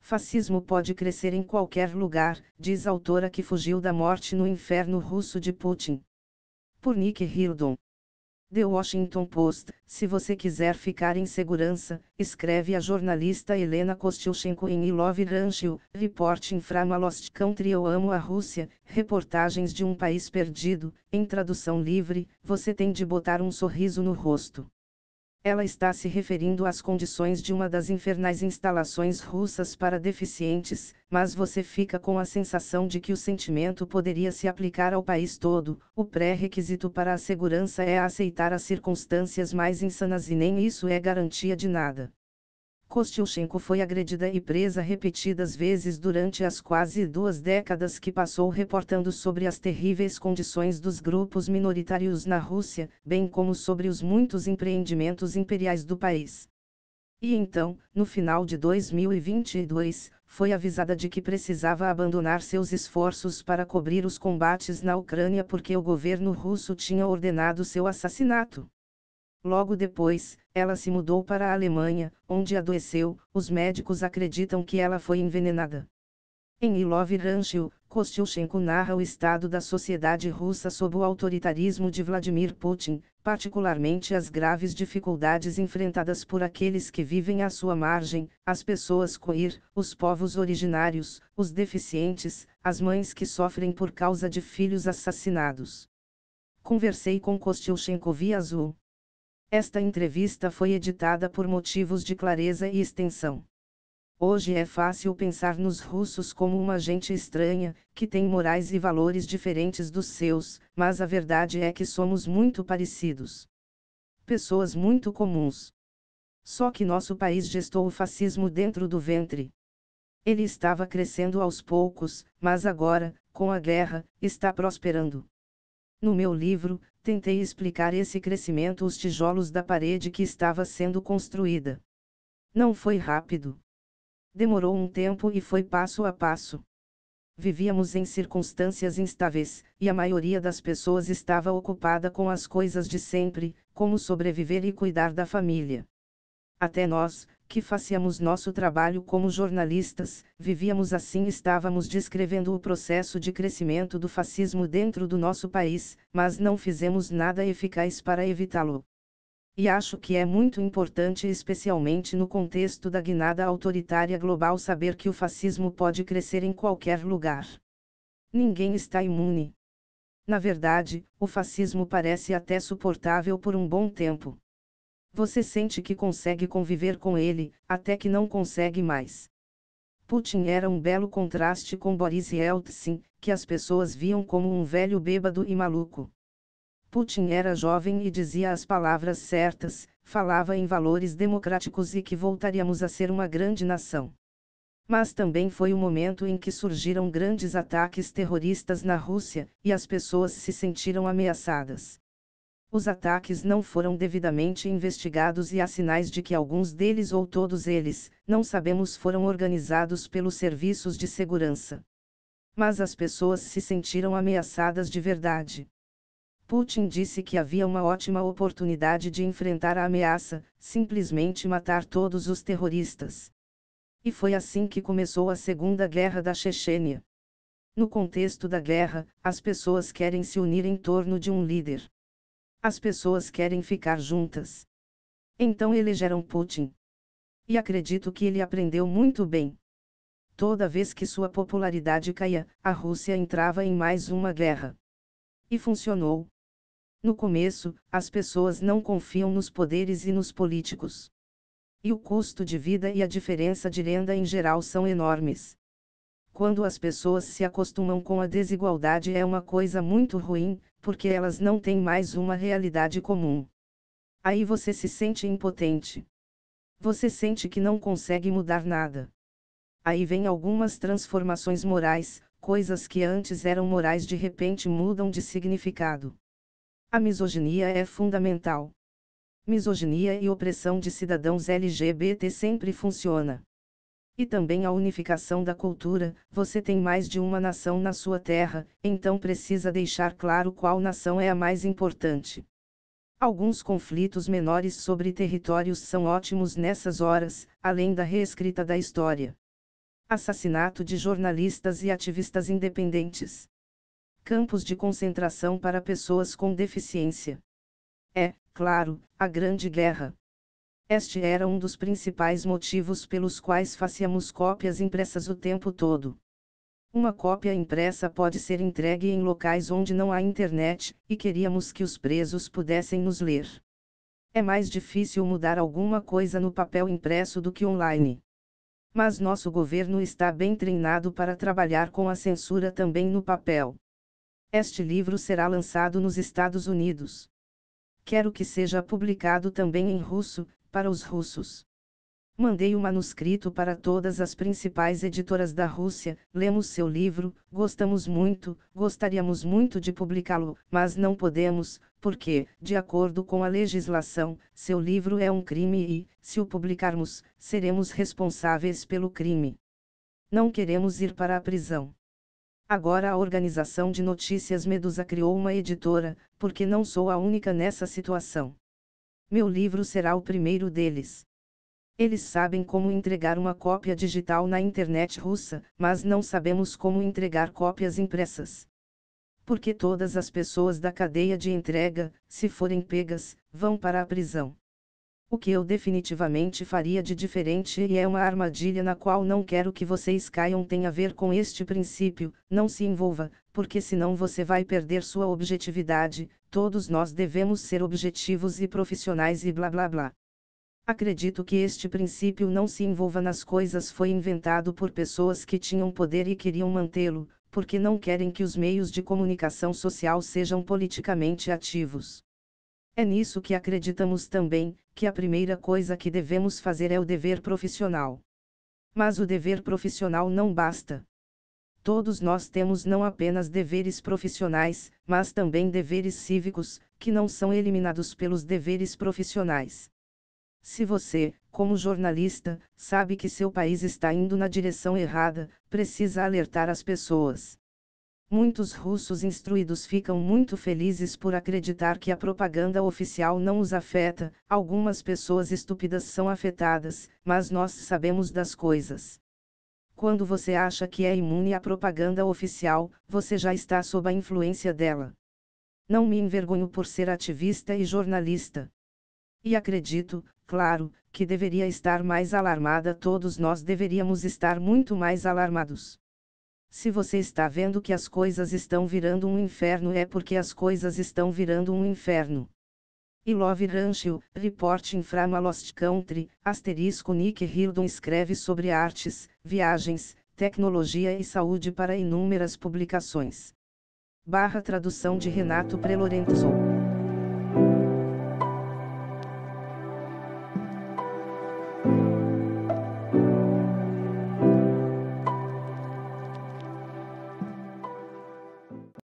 Fascismo pode crescer em qualquer lugar, diz a autora que fugiu da morte no inferno russo de Putin. Por Nick Hildon. The Washington Post. Se você quiser ficar em segurança, escreve a jornalista Helena Kostyushenko em I Love Russia, Reporting from a Lost Country. Eu amo a Rússia, reportagens de um país perdido. Em tradução livre, você tem de botar um sorriso no rosto. Ela está se referindo às condições de uma das infernais instalações russas para deficientes, mas você fica com a sensação de que o sentimento poderia se aplicar ao país todo. O pré-requisito para a segurança é aceitar as circunstâncias mais insanas e nem isso é garantia de nada. Kostyushenko foi agredida e presa repetidas vezes durante as quase 2 décadas que passou reportando sobre as terríveis condições dos grupos minoritários na Rússia, bem como sobre os muitos empreendimentos imperiais do país. E então, no final de 2022, foi avisada de que precisava abandonar seus esforços para cobrir os combates na Ucrânia porque o governo russo tinha ordenado seu assassinato. Logo depois, ela se mudou para a Alemanha, onde adoeceu. Os médicos acreditam que ela foi envenenada. Em I Love Russia, Kostyushenko narra o estado da sociedade russa sob o autoritarismo de Vladimir Putin, particularmente as graves dificuldades enfrentadas por aqueles que vivem à sua margem, as pessoas queer, os povos originários, os deficientes, as mães que sofrem por causa de filhos assassinados. Conversei com Kostyushenko via Zoom. Esta entrevista foi editada por motivos de clareza e extensão. Hoje é fácil pensar nos russos como uma gente estranha, que tem morais e valores diferentes dos seus, mas a verdade é que somos muito parecidos. Pessoas muito comuns. Só que nosso país gestou o fascismo dentro do ventre. Ele estava crescendo aos poucos, mas agora, com a guerra, está prosperando. No meu livro, tentei explicar esse crescimento os tijolos da parede que estava sendo construída. Não foi rápido. Demorou um tempo e foi passo a passo. Vivíamos em circunstâncias instáveis, e a maioria das pessoas estava ocupada com as coisas de sempre, como sobreviver e cuidar da família. Até nós, que fazíamos nosso trabalho como jornalistas, vivíamos assim. Estávamos descrevendo o processo de crescimento do fascismo dentro do nosso país, mas não fizemos nada eficaz para evitá-lo. E acho que é muito importante, especialmente no contexto da guinada autoritária global, saber que o fascismo pode crescer em qualquer lugar. Ninguém está imune. Na verdade, o fascismo parece até suportável por um bom tempo. Você sente que consegue conviver com ele, até que não consegue mais. Putin era um belo contraste com Boris Yeltsin, que as pessoas viam como um velho bêbado e maluco. Putin era jovem e dizia as palavras certas, falava em valores democráticos e que voltaríamos a ser uma grande nação. Mas também foi o momento em que surgiram grandes ataques terroristas na Rússia, e as pessoas se sentiram ameaçadas. Os ataques não foram devidamente investigados e há sinais de que alguns deles ou todos eles, não sabemos, foram organizados pelos serviços de segurança. Mas as pessoas se sentiram ameaçadas de verdade. Putin disse que havia uma ótima oportunidade de enfrentar a ameaça, simplesmente matar todos os terroristas. E foi assim que começou a Segunda Guerra da Chechênia. No contexto da guerra, as pessoas querem se unir em torno de um líder. As pessoas querem ficar juntas. Então elegeram Putin. E acredito que ele aprendeu muito bem. Toda vez que sua popularidade caía, a Rússia entrava em mais uma guerra. E funcionou. No começo, as pessoas não confiam nos poderes e nos políticos. E o custo de vida e a diferença de renda em geral são enormes. Quando as pessoas se acostumam com a desigualdade é uma coisa muito ruim, porque elas não têm mais uma realidade comum. Aí você se sente impotente. Você sente que não consegue mudar nada. Aí vem algumas transformações morais, coisas que antes eram morais de repente mudam de significado. A misoginia é fundamental. Misoginia e opressão de cidadãos LGBT sempre funciona. E também a unificação da cultura. Você tem mais de uma nação na sua terra, então precisa deixar claro qual nação é a mais importante. Alguns conflitos menores sobre territórios são ótimos nessas horas, além da reescrita da história. Assassinato de jornalistas e ativistas independentes. Campos de concentração para pessoas com deficiência. É, claro, a Grande Guerra. Este era um dos principais motivos pelos quais fazíamos cópias impressas o tempo todo. Uma cópia impressa pode ser entregue em locais onde não há internet, e queríamos que os presos pudessem nos ler. É mais difícil mudar alguma coisa no papel impresso do que online. Mas nosso governo está bem treinado para trabalhar com a censura também no papel. Este livro será lançado nos Estados Unidos. Quero que seja publicado também em russo, para os russos. Mandei o manuscrito para todas as principais editoras da Rússia, lemos seu livro, gostamos muito, gostaríamos muito de publicá-lo, mas não podemos, porque, de acordo com a legislação, seu livro é um crime e, se o publicarmos, seremos responsáveis pelo crime. Não queremos ir para a prisão. Agora a organização de notícias Medusa criou uma editora, porque não sou a única nessa situação. Meu livro será o primeiro deles. Eles sabem como entregar uma cópia digital na internet russa, mas não sabemos como entregar cópias impressas. Porque todas as pessoas da cadeia de entrega, se forem pegas, vão para a prisão. O que eu definitivamente faria de diferente e é uma armadilha na qual não quero que vocês caiam tem a ver com este princípio: não se envolva, porque senão você vai perder sua objetividade. Todos nós devemos ser objetivos e profissionais e blá blá blá. Acredito que este princípio não se envolva nas coisas foi inventado por pessoas que tinham poder e queriam mantê-lo, porque não querem que os meios de comunicação social sejam politicamente ativos. É nisso que acreditamos também, que a primeira coisa que devemos fazer é o dever profissional. Mas o dever profissional não basta. Todos nós temos não apenas deveres profissionais, mas também deveres cívicos, que não são eliminados pelos deveres profissionais. Se você, como jornalista, sabe que seu país está indo na direção errada, precisa alertar as pessoas. Muitos russos instruídos ficam muito felizes por acreditar que a propaganda oficial não os afeta, algumas pessoas estúpidas são afetadas, mas nós sabemos das coisas. Quando você acha que é imune à propaganda oficial, você já está sob a influência dela. Não me envergonho por ser ativista e jornalista. E acredito, claro, que deveria estar mais alarmada. Todos nós deveríamos estar muito mais alarmados. Se você está vendo que as coisas estão virando um inferno é porque as coisas estão virando um inferno. I Love Rancho, Reporting from a Lost Country, Nick Hildon escreve sobre artes, viagens, tecnologia e saúde para inúmeras publicações. Tradução de Renato Prelorenzo.